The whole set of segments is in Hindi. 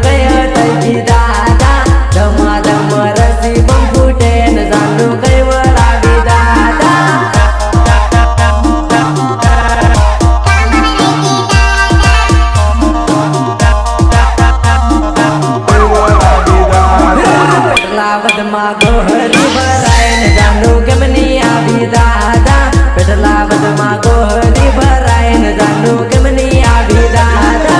गया तैकी दादा धमा धम रसी बम फुटे न जानू गई वरावी दादा पेटलावद मागो हरी भराय न जानू केमनी आवी दादा पेटलावद मागो हरी भराय न जानू केमनी आवी दादा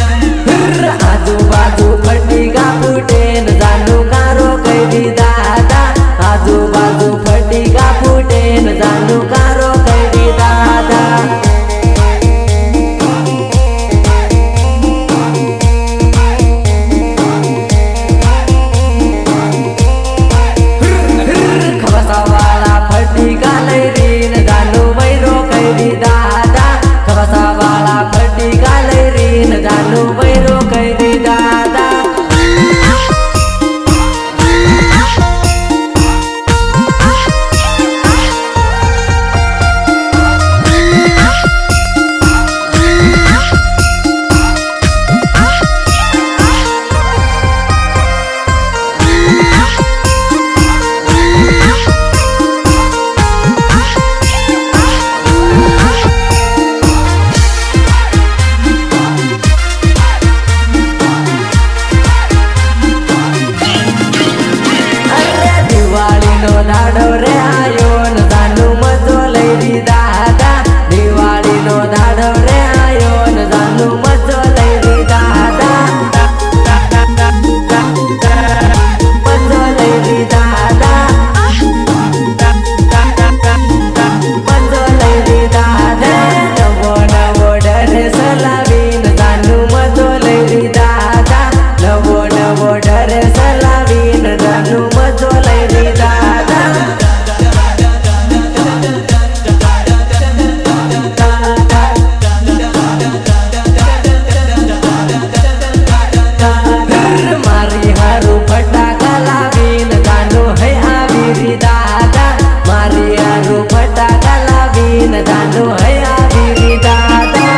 आजू बाजू फटीका फूटे न जानू कारो कैदी दादा आजू बाजू फटीका फूटे न जानू कारो कैदी दादा खबसावाला फटीका लैरी न जानू बैरो कैदी दादा खबसावाला फटीका लैरी न जानू बैरो कैदी दादा दाडो रे आयो न जानू मजो लैरी दादा दिवाली नो दाडो रे आयो न जानू मजो लैरी दादा मजो लैरी दादा मजो लैरी दादा नवो नवो ड्रेस लावी न जानू मजो लैरी दादा नवो नवो ड्रेस लावी न जानू मजो लैरी दादा मारी हारू फटाका लावीन जानू है आवीरी दादा मारी हारू फटाका लावीन जानू है आवीरी दादा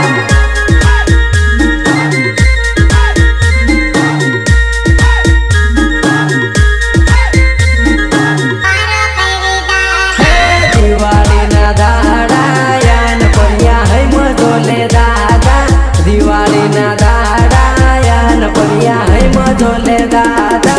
दिवाली ना दाड़ा यान परिया है मजोले दादा दिवाली ना दाड़ा यान परिया है मजोले दादा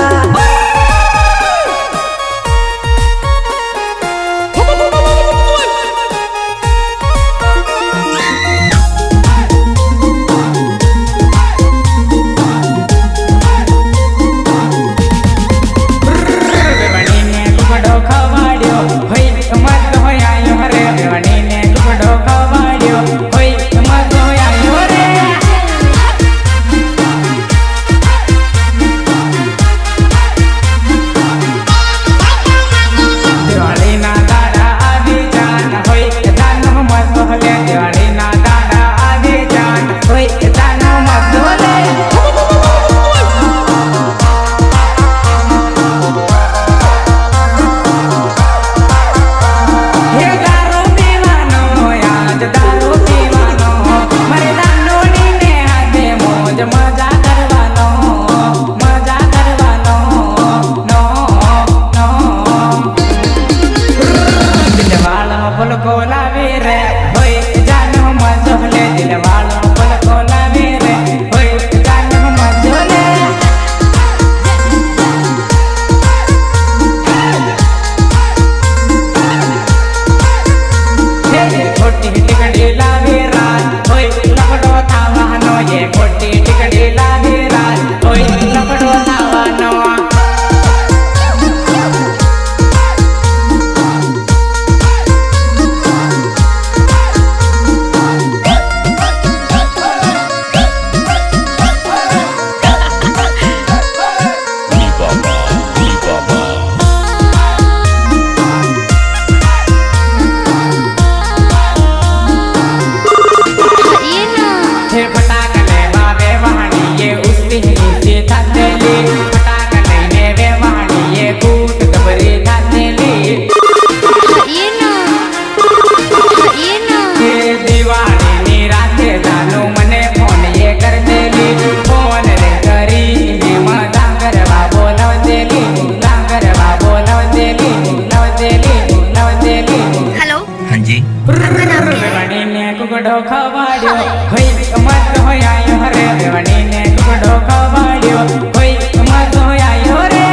टुकड़ो खवाड्यो होई मत हो आयो रे देवनी ने टुकड़ो खवाड्यो होई मत हो आयो रे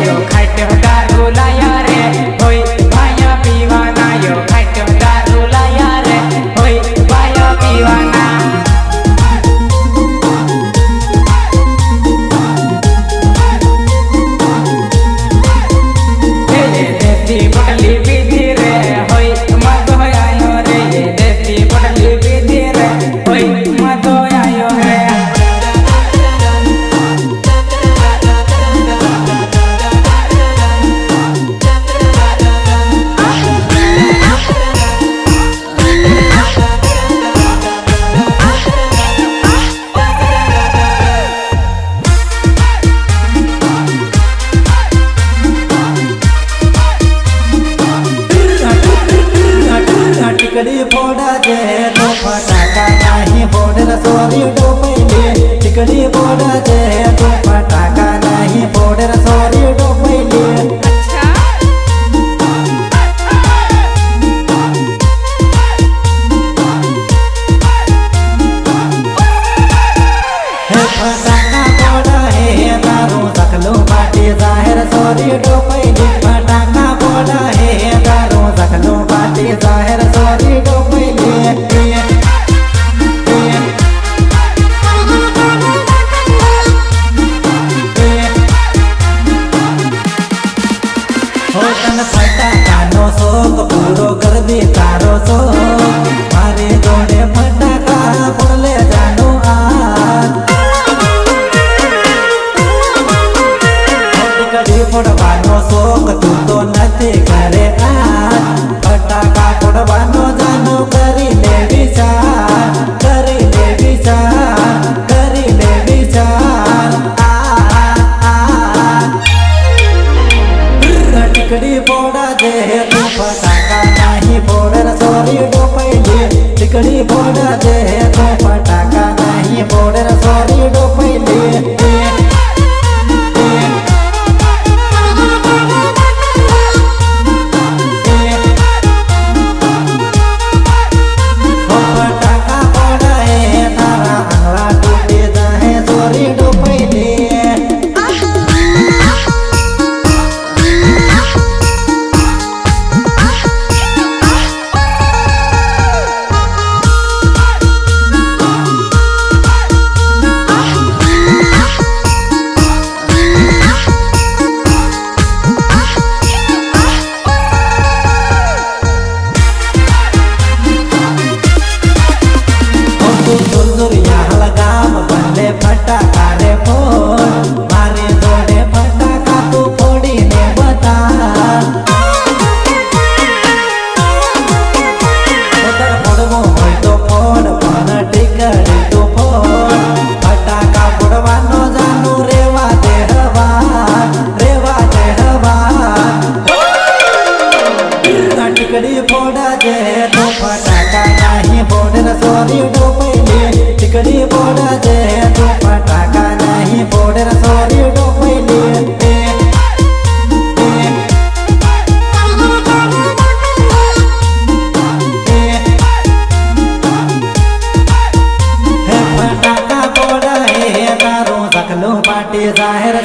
यो खाटो दारू लाया रे होई भाया पीवाना यो खाटो दारू लाया रे होई भाया पीवाना टिकड़ी फोड़ा जे तो फटाका नहीं फोड़ रसोरी डोपैले टिकड़ी फोड़ा जे तो फटाका नहीं फोड़ रसोरी डोपैले फटाका फोड़ा है दारू सकलो बाटी जाहिर सोरी डोपैले फटाका फोड़ा है दारू सकलो बाटी जाहिर सोरी डोपैले हो तन फटाका नो शोक पूरो कर दी तारो सो मारे जोड़े फटाका फोड़ले जानो आज टिकड़ी फोड़वानो शोक तू तो नथी करे आज फटाका फोड़वानो जानो करी ले विचार करी ले विचार करी ले विचार टिकड़ी फोड़ा जे तू फटाका नहीं फोड़ रसोरी डोपैले टिकड़ी फोड़ा जे तू फटाका नहीं फोड़ रसोरी डोपैले फटाका रे फोड़ मारे जोड़े फटाका तू फोड़ी ने बता उधर फोड़वो होय तो फोड़ पण टिकड़ी तू फोड़ फटाका फोड़वानो जानू रेवा दे हवा टिकड़ी फोड़ा जे तो फटाका नहीं फोड़ रसोरी डोपैले टिकड़ी फोड़ा जे तो फटाका नहीं फोड़ रसोरी डोपैले फटाका फोड़ा है दारू सकलो बाटी जाहिर